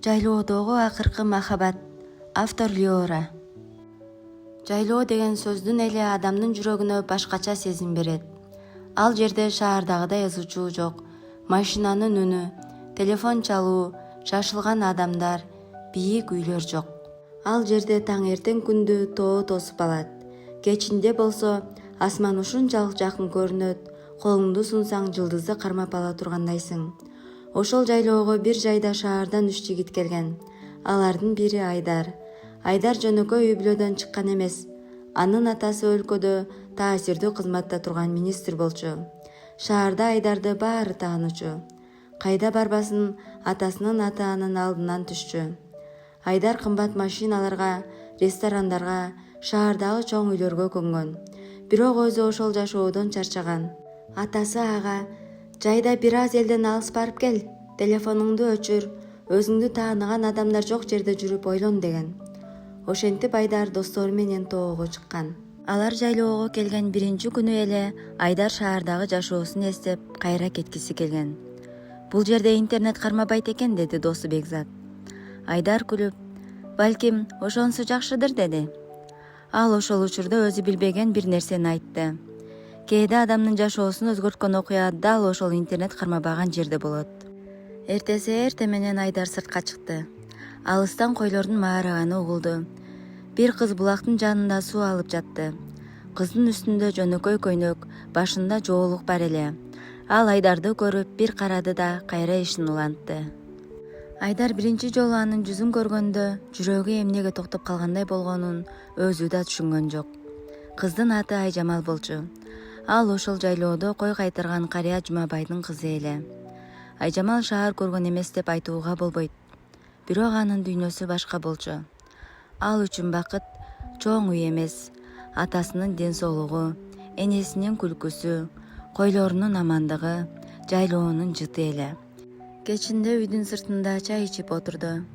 Жайлоодогу акыркы махабат. Автор Леора. Жайлоо деген сөздүн эле адамдын жүрөгүнө башкача сезим берет. Ал жерде шаардагыдай ызы чуу жок. Машинанын үнү, телефон чалуу, шашылган адамдар, бийик үйлөр жок. Ал жерде таң эртең күндү тоо тосуп алат. Кечинде болсо асман ушунчалык жакын көрүнөт, колуңду сунсаң жылдызды кармап ала тургандайсың. Ошол жайлоого бир жайда шаардан 3 жигит келген. Алардын бири Айдар. Айдар жөнөкөй үй бүлөдөн чыккан эмес. Анын атасы өлкөдө таасирдүү кызматта турган министр болчу. Шаарда Айдарды баары таанычу. Кайда барбасын атасынын аты анын алдынан түшчү. Айдар кымбат машиналарга, ресторандарга, шаардагы чоң үйлөргө көнгөн. Бирок өзү ошол жашоодон чарчаган. Атасы ага: "Жайда бир аз элден алыс барып кел, телефонуңду өчүр, өзүңдү тааныган адамдар жок жерде жүрүп ойлон" деген. Ошентип Айдар достору менен тоого чыккан. Алар жайлоого келген биринчи күнү эле Айдар шаардагы жашоосун эстеп кайра кеткиси келген. "Бул жерде интернет кармабайт экен" деди досу Бекзат. Айдар күлүп: "Балким, ошонусу жакшыдыр" деди. Ал ошол учурда өзү билбеген бир нерсени айтты. Кээде адамдын жашоосун өзгөрткөн окуя дал ошол интернет кармабаган жерде болот. Эртеси эртең менен Айдар сыртка чыкты. Алыстан койлордун маараганы угулду. Бир кыз булактын жанында суу алып жатты. Кыздын үстүндө жөнөкөй көйнөк, башында жоолук бар эле. Ал Айдарды көрүп бир карады да кайра ишин улантты. Айдар биринчи жолу анын жүзүн көргөндө жүрөгү эмнеге токтоп калгандай болгонун өзү да түшүнгөн жок. Кыздын аты Айжамал болчу. Ал ошол жайлоодо кой кайтарган карыя Жумабайдын кызы эле. Айжамал шаар көргөн эмес деп айтууга болбойт. Бирок анын дүйнөсү башка болчу. Ал үчүн бакыт чоң үй эмес, атасынын ден соолугу, энесинин күлкүсү, койлорунун амандыгы, жайлоонун жыты эле. Кечинде үйдүн сыртында чай ичип отурду.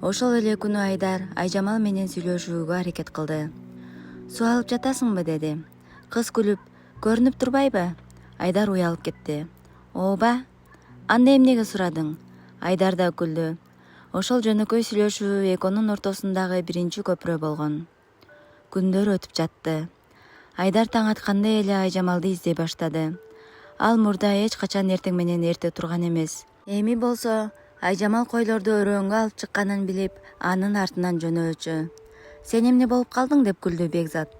Ошол эле күнү Айдар Айжамал менен сүйлөшүүгө аракет кылды. "Суу алып жатасыңбы?" деди. Кыз күлүп: "Көрүнүп турбайбы?" Айдар уялып кетти. "Ооба. Анда эмнеге сурадың?" Айдар да күлдү. Ошол жөнөкөй сүйлөшүү экөөнүн ортосундагы биринчи көпүрө болгон. Күндөр өтүп жатты. Айдар таң атканда эле Айжамалды издей баштады. Ал мурда эч качан эртең менен эрте турган эмес. Эми болсо Айжамал койлорду өрөөнгө алып чыкканын билип, анын артынан жөнөөчү. "Сен эмне болуп калдың?" деп күлдү Бекзат.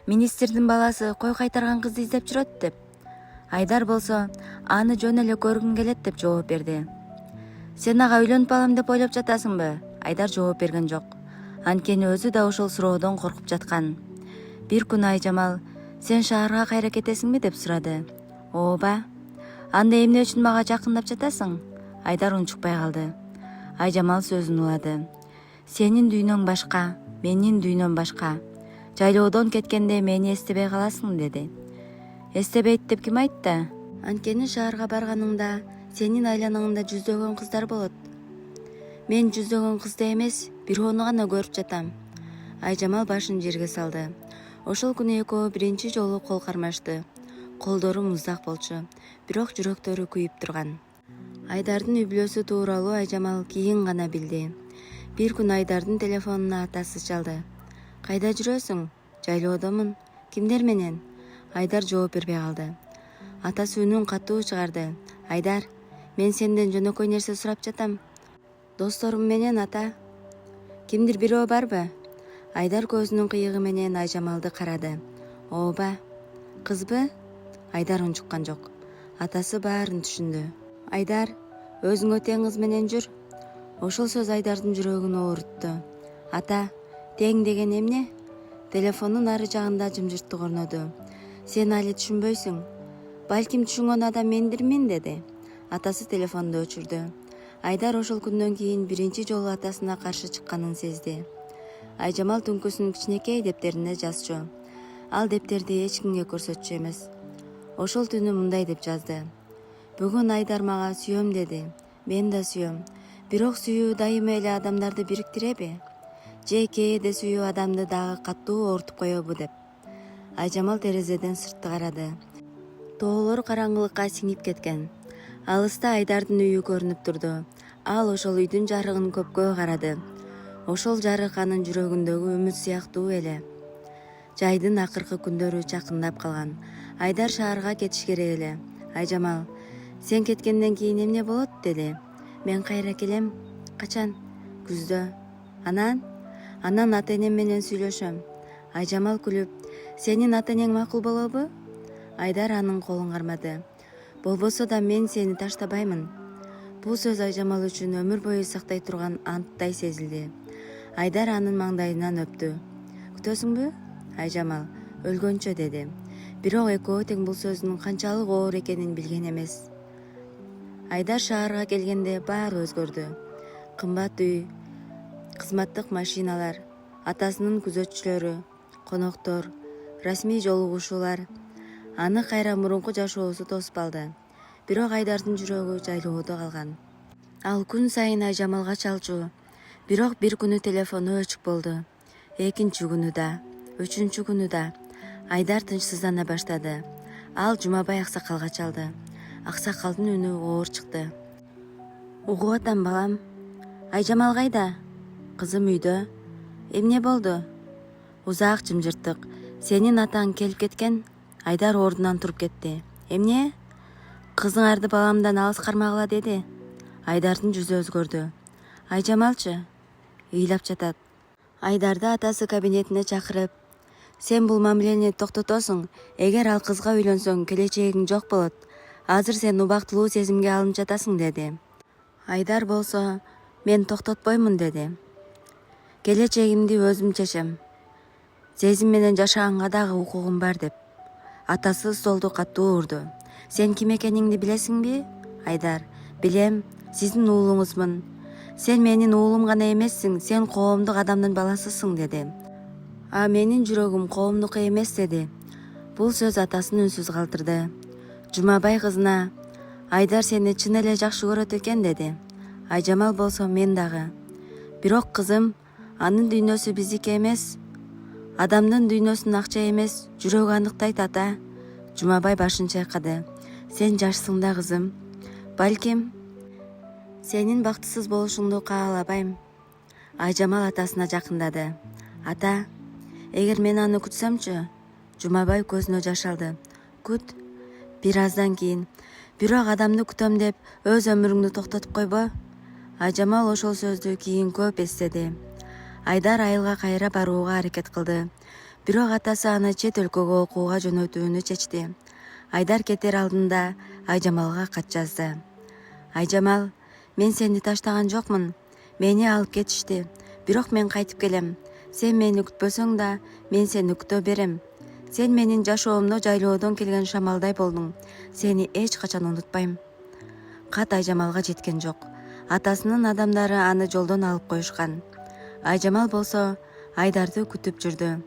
"Министрдин баласы кой кайтарган кызды издеп жүрөт" деп. Айдар болсо аны жөн эле көргүм келет деп жооп берди. "Сен ага үйлөнүп алам деп ойлоп жатасыңбы?" Айдар жооп берген жок. Анткени өзү да ошол суроодон коркуп жаткан. Бир күнү Айжамал: "Сен шаарга кайра кетесиңби?" деп сурады. "Ооба." "Анда эмне үчүн мага жакындап жатасың?" Айдар унчукпай калды. Айжамал сөзүн улады. "Сенин дүйнөң башка, менин дүйнөм башка. Жайлоодон кеткенде мени эстебей каласың" деди. "Эстебейт деп ким айтты? Анткени шаарга барганыңда сенин айланаңда жүздөгөн кыздар болот. Мен жүздөгөн кызды эмес, бирөөнү гана көрүп жатам." Айжамал башын жерге салды. Ошол күнү экөө биринчи жолу кол кармашты. Колдору муздак болчу, бирок жүрөктөрү күйүп турган. Айдардын үй бүлөсү тууралуу Айжамал кийин гана билди. Бир күнү Айдардын телефонуна атасы чалды. "Кайда жүрөсүң?" "Жайлоодомун." "Кимдер менен?" Айдар жооп бербей калды. Атасы үнүн катуу чыгарды. "Айдар, мен сенден жөнөкөй нерсе сурап жатам." "Досторум менен, ата." "Кимдир бирөө барбы?" Айдар көзүнүн кыйыгы менен Айжамалды карады. "Ооба." "Кызбы?" Айдар унчуккан жок. Атасы баарын түшүндү. "Айдар, өзүңө тең кыз менен жүр." Ошол сөз Айдардын жүрөгүн оорутту. "Ата, тең деген эмне?" Телефондун ары жагында жымжырттык орноду. "Сен али түшүнбөйсүң. Балким түшүнгөн адам мендирмин" деди. Атасы телефонду өчүрдү. Айдар ошол күндөн кийин биринчи жолу атасына каршы чыкканын сезди. Айжамал түнкүсүн кичинекей дептерине жазчу. Ал дептерди эч кимге көрсөтчү эмес. Ошол түнү мындай деп жазды: "Бүгүн Айдар мага сүйөм деди. Мен да сүйөм. Бирок сүйүү дайыма эле адамдарды бириктиреби? Же кээде сүйүү адамды дагы катуу оорутуп коебу" деп. Айжамал терезеден сыртты карады. Тоолор караңгылыкка сиңип кеткен. Алыста Айдардын үйү көрүнүп турду. Ал ошол үйдүн жарыгын көпкө карады. Ошол жарык анын жүрөгүндөгү үмүт сыяктуу эле. Жайдын акыркы күндөрү жакындап калган. Айдар шаарга кетиш керек эле. Айжамал, сен кеткенден кийин эмне болот деди. Мен кайра келем. Качан? Күздө. Анан ата-энем менен сүйлөшөм. Айжамал күлүп, сенин ата-энең макул болобу? Айдар анын колун кармады. Болбосо да мен сени таштабаймын. Бул сөз Айжамал үчүн өмүр бою сактай турган анттай сезилди. Айдар анын маңдайынан өптү. Күтөсүңбү? Айжамал өлгөнчө деди. Бирок экөө тең бул сөздүн канчалык оор экенин билген эмес. Айдар шаарга келгенде баары өзгөрдү. Кымбат үй, кызматтык машиналар, атасынын күзөтчүлөрү, коноктор, расмий жолугушуулар. Аны кайра мурунку жашоосу тосуп алды. Бирок Айдардын жүрөгү жайлоодо калган. Ал күн сайын Айжамалга чалчу. Бирок бир күнү телефону өчүк болду. Экинчи күнү да, үчүнчү күнү да. Айдар тынчсыздана баштады. Ал Жумабай аксакалга чалды. Аксакалдын үнү оор чыкты. Угуп атам балам. Айжамал кайда? Кызым үйдө. Эмне болду? Узак жымжырттык. Сенин атаң келип кеткен? Айдар ордунан туруп кетти. Эмне? Кызыңарды баламдан алыс кармагыла деди. Айдардын жүзү өзгөрдү. Айжамалчы? Ыйлап жатат. Айдарды атасы кабинетине чакырып, сен бул мамилени токтотосуң. Эгер ал кызга үйлөнсөң, келечегиң жок болот. Азыр сен убактылуу сезимге алынып жатасың деди. Айдар болсо, мен токтотпоймун деди. Келечегимди өзүм чечем. Сезим менен жашаганга дагы укугум бар деп. Атасы столду каттуу урду. Сен ким экениңди билесиңби? Айдар, билем, сиздин уулуңузмун. Сен менин уулум гана эмессиң, сен коомдук адамдын баласысың деди. А менин жүрөгүм коомдук эмес деди. Бул сөз атасын үнсүз калтырды. Жумабай кызына, Айдар сени чын эле жакшы көрөт экен деди. Айжамал болсо мен дагы. Бирок кызым, анын дүйнөсү биздики эмес. Адамдын дүйнөсүн акча эмес, жүрөгү аныктайт ата. Жумабай башын чайкады. Сен жашсың да кызым. Балким, сенин бактысыз болушуңду каалабайм. Айжамал атасына жакындады. Ата, эгер мен аны күтсөмчү? Жумабай көзүнө жаш алды. Күт. Бир аздан кийин, бирок адамды күтөм деп өз өмүрүңдү токтотуп койбо. Айжамал ошол сөздү кийин көп эстеди. Айдар айылга кайра барууга аракет кылды. Бирок атасы аны чет өлкөгө окууга жөнөтүүнү чечти. Айдар кетер алдында Айжамалга кат жазды. Айжамал, мен сени таштаган жокмун. Мени алып кетишти. Бирок мен кайтып келем. Сен мени күтпөсөң да, мен сени күтө берем. Сен менин жашоомдо жайлоодон келген шамалдай болдуң. Сени эч качан унутпайм. Кат Айжамалга жеткен жок. Атасынын адамдары аны жолдон алып коюшкан. Айжамал болсо Айдарды күтүп жүрдү.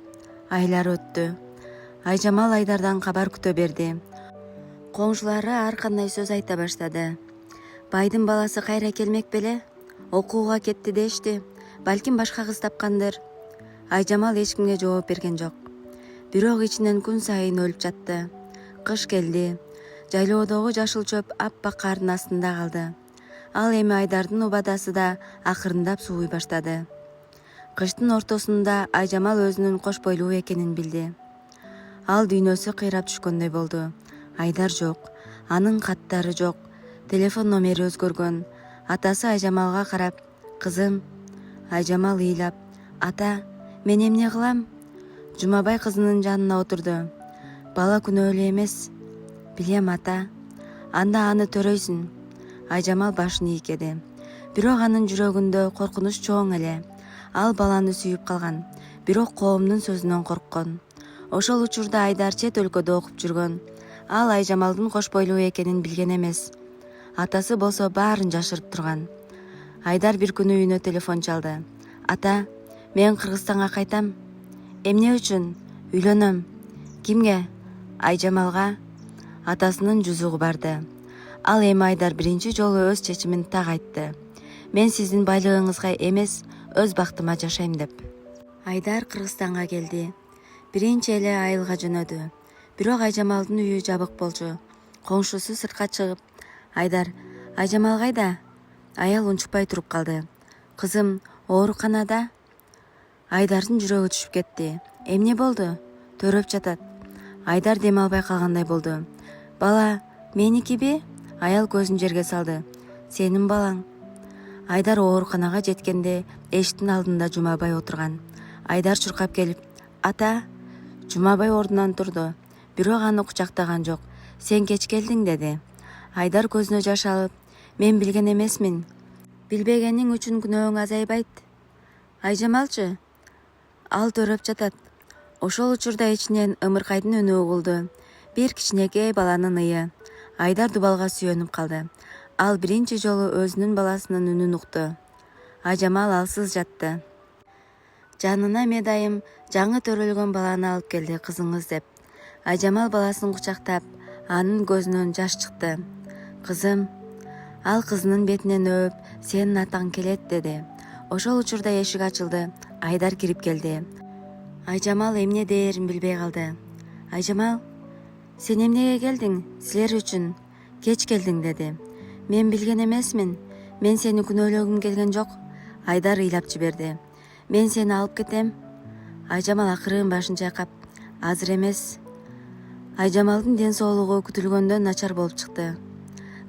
Айлар өттү. Айжамал Айдардан кабар күтө берди. Коңшулары ар кандай сөз айта баштады. Байдын баласы кайра келмек беле? Окууга кетти дешти. Балким башка кыз тапкандыр. Айжамал эч кимге жооп берген жок. Бирок ичинен күн сайын өлүп жатты. Кыш келди. Жайлоодогу жашыл чөп аппак кардын астында калды. Ал эми Айдардын убадасы да акырындап сууй баштады. Кыштын ортосунда Айжамал өзүнүн кош бойлуу экенин билди. Ал дүйнөсү кыйрап түшкөндөй болду. Айдар жок, анын каттары жок, телефон номери өзгөргөн. Атасы Айжамалга карап, кызым. Айжамал ыйлап, ата, мен эмне кылам? Жумабай кызынын жанына отурду. Бала күнөөлүү эмес. Билем ата. Анда аны төрөйсүн. Айжамал башын ийкеди. Бирок анын жүрөгүндө коркунуч чоң эле. Ал баланы сүйүп калган, бирок коомдун сөзүнөн корккон. Ошол учурда Айдар чет өлкөдө окуп жүргөн. Ал Айжамалдын кош бойлуу экенин билген эмес. Атасы болсо баарын жашырып турган. Айдар бир күнү үйүнө телефон чалды. Ата, мен Кыргызстанга кайтам. Эмне үчүн? Үйлөнөм. Кимге? Айжамалга. Атасынын жүзү кубарды. Ал эми Айдар биринчи жолу өз чечимин так айтты. Мен сиздин байлыгыңызга эмес, өз бактыма жашайм деп. Айдар Кыргызстанга келди. Биринчи эле айылга жөнөдү. Бирок Айжамалдын үйү жабык болчу. Коңшусу сыртка чыгып, Айдар, Айжамал кайда? Аял унчукпай туруп калды. Кызым ооруканада? Айдардын жүрөгү түшүп кетти. Эмне болду? Төрөп жатат. Айдар дем албай калгандай болду. Бала меникиби? Аял көзүн жерге салды. Сенин балаң. Айдар ооруканага жеткенде эшиктин алдында Жумабай отурган. Айдар чуркап келип, ата. Жумабай ордунан турду. Бирок аны кучактаган жок. Сен кеч келдиң деди. Айдар көзүнө жаш алып, мен билген эмесмин. Билбегениң үчүн күнөөң азайбайт. Айжамалчы? Ал төрөп жатат. Ошол учурда ичинен ымыркайдын үнү угулду. Бир кичинекей баланын ые. Айдар дубалга сүйөнүп калды. Ал биринчи жолу өзүнүн баласынын үнүн укту. Айжамал алсыз жатты. Жанына медайым жаңы төрөлгөн баланы алып келди кызыңыз деп. Айжамал баласын кучактап, анын көзүнөн жаш чыкты. Кызым. Ал кызынын бетинен өөп, сенин атаң келет деди. Ошол учурда эшик ачылды. Айдар кирип келди. Айжамал эмне дээрин билбей калды. Айжамал, сен эмнеге келдиң? Силер үчүн кеч келдиң деди. Мен билген эмесмин. Мен сени күнөөлөгүм келген жок. Айдар ыйлап жиберди. Мен сени алып кетем. Айжамал акырын башын чайкап, азыр эмес. Айжамалдын ден соолугу күтүлгөндөн начар болуп чыкты.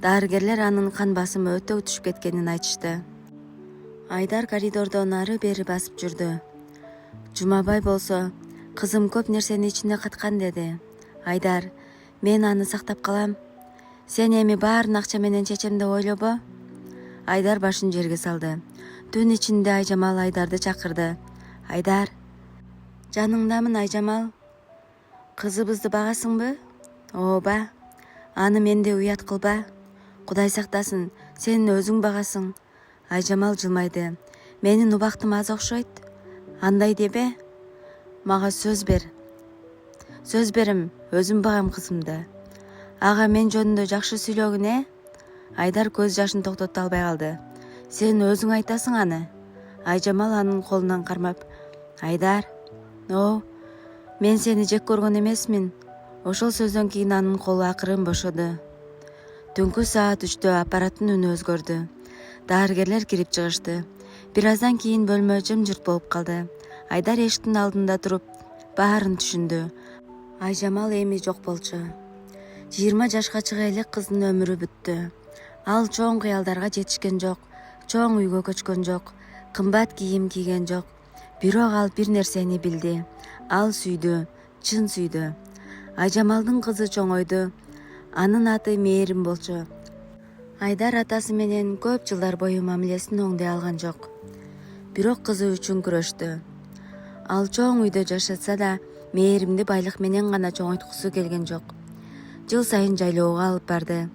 Дарыгерлер анын кан басымы өтө түшүп кеткенин айтышты. Айдар коридордон ары бери басып жүрдү. Жумабай болсо, кызым көп нерсени ичинде каткан деди. Айдар, мен аны сактап калам. Сен эми баарын акча менен чечем деп ойлобо. Айдар башын жерге салды. Түн ичинде Айжамал Айдарды чакырды. Айдар, жаныңдамын Айжамал. Кызыбызды багасыңбы? Ооба. Аны менде уят кылба. Кудай сактасын, сен өзүң багасың. Айжамал жылмайды. Менин убактым аз окшойт. Андай дебе. Мага сөз бер. Сөз берим, өзүм багам кызымды. Ага мен жөнүндө жакшы сүйлөгүн, Айдар көз жашын токтото албай калды. Сен өзүң айтасың аны. Айжамал анын колунан кармап, Айдар, мен сени жек көргөн эмесмин. Ошол сөздөн кийин анын колу акырын бошоду. Түнкү саат 3-тө аппараттын үнү өзгөрдү. Дарыгерлер кирип чыгышты. Бир аздан кийин бөлмө жымжырт болуп калды. Айдар эшиктин алдында туруп, баарын түшүндү. Айжамал эми жок болчу. 20 жашка чыга элек кыздын өмүрү бүттү. Ал чоң кыялдарга жетишкен жок, чоң үйгө көчкөн жок, кымбат кийим кийген жок. Бирок ал бир нерсени билди. Ал сүйдү, чын сүйдү. Айжамалдын кызы чоңойду. Анын аты Мээрим болчу. Айдар атасы менен көп жылдар бою мамилесин оңдой алган жок. Бирок кызы үчүн күрөштү. Ал чоң үйдө жашаса да, Мээримди байлык менен гана чоңойткусу келген жок. Жыл сайын жайлоого алып барды.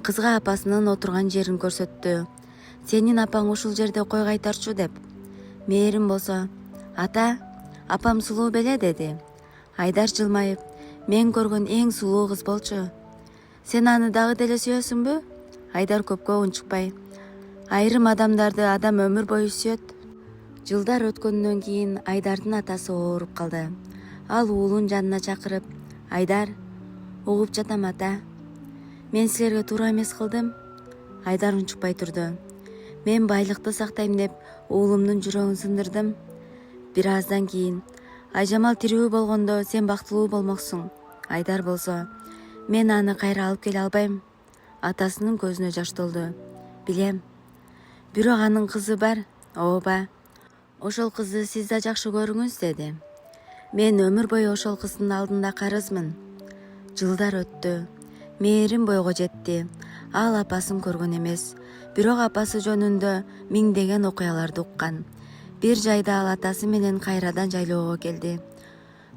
Кызга апасынын отурган жерин көрсөттү. Сенин апаң ушул жерде кой кайтарчу деп. Мээрим болсо, ата, апам сулуу беле деди. Айдар жылмайып, мен көргөн эң сулуу кыз болчу. Сен аны дагы деле сүйөсүңбү? Айдар көпкө унчукпай. Айрым адамдарды адам өмүр бою сүйөт. Жылдар өткөндөн кийин Айдардын атасы ооруп калды. Ал уулун жанына чакырып, Айдар, угуп жатам ата. Мен силерге туура эмес кылдым. Айдар унчукпай турду. Мен байлыкты сактайм деп уулумдун жүрөгүн сындырдым. Бир аздан кийин, Айжамал тирүү болгондо сен бактылуу болмоксуң. Айдар болсо, мен аны кайра алып келе албайм. Атасынын көзүнө жаш толду. Билем. Бирок анын кызы бар. Ооба. Ошол кызды сиз да жакшы көрүңүз деди. Мен өмүр бою ошол кыздын алдында карызмын. Жылдар өттү. Мээрим бойго жетти. Ал апасын көргөн эмес. Бирок апасы жөнүндө миңдеген окуяларды уккан. Бир жайда ал атасы менен кайрадан жайлоого келди.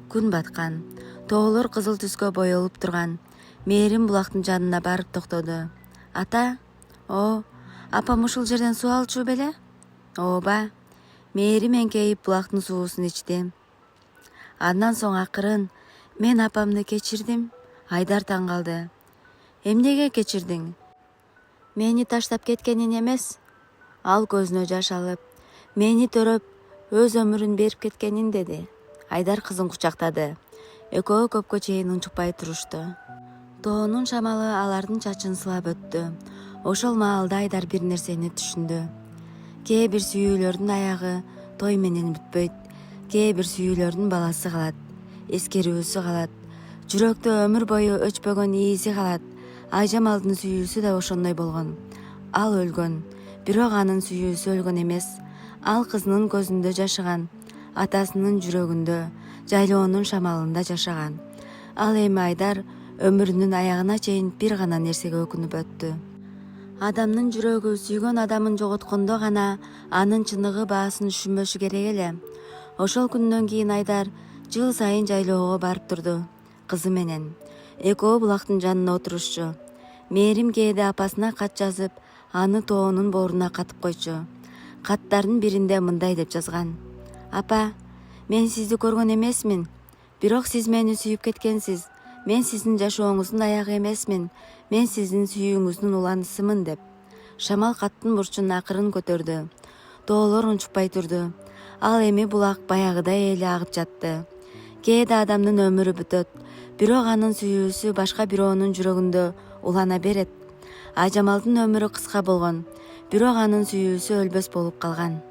Күн баткан. Тоолор кызыл түскө боелуп турган. Мээрим булактын жанына барып токтоду. Ата, апам ушул жерден суу алчу беле? Ооба. Мээрим эңкейип булактын суусун ичти. Андан соң акырын, мен апамды кечирдим. Айдар таң калды. Эмнеге кечирдиң? Мени таштап кеткенин эмес. Ал көзүнө жаш алып, мени төрөп, өз өмүрүн берип кеткенин деди. Айдар кызын кучактады. Экөө көпкө чейин унчукпай турушту. Тоонун шамалы алардын чачын сылап өттү. Ошол маалда Айдар бир нерсени түшүндү. Кээ бир сүйүүлөрдүн аягы той менен бүтпөйт. Кээ бир сүйүүлөрдүн баласы калат, эскерүүсү калат, жүрөктө өмүр бою өчпөгөн ээси калат. Айжамалдын сүйүүсү да ошондой болгон. Ал өлгөн, бирок анын сүйүүсү өлгөн эмес. Ал кызынын көзүндө жашаган, атасынын жүрөгүндө, жайлоонун шамалында жашаган. Ал эми Айдар өмүрүнүн аягына чейин бир гана нерсеге өкүнүп өттү. Адамдын жүрөгү сүйгөн адамын жоготкондо гана анын чыныгы баасын түшүнбөшү керек эле. Ошол күндөн кийин Айдар жыл сайын жайлоого барып турду. Кызы менен. Экөө булактын жанына отурушчу. Мээрим кээде апасына кат жазып, аны тоонун бооруна катып койчу. Каттардын биринде мындай деп жазган: "Апа, мен сизди көргөн эмесмин, бирок сиз мени сүйүп кеткенсиз. Мен сиздин жашооңуздун аягы эмесмин, мен сиздин сүйүүңүздүн уланысымын" деп. Шамал каттын бурчун акырын көтөрдү. Тоолор унчукпай турду. Ал эми булак баягыдай эле агып жатты. Кээде адамдын өмүрү бүтөт, бирок анын сүйүүсү башка бирөөнүн жүрөгүндө улана берет. Айжамалдын өмүрү кыска болгон, бирок анын сүйүүсү өлбөс болуп калган.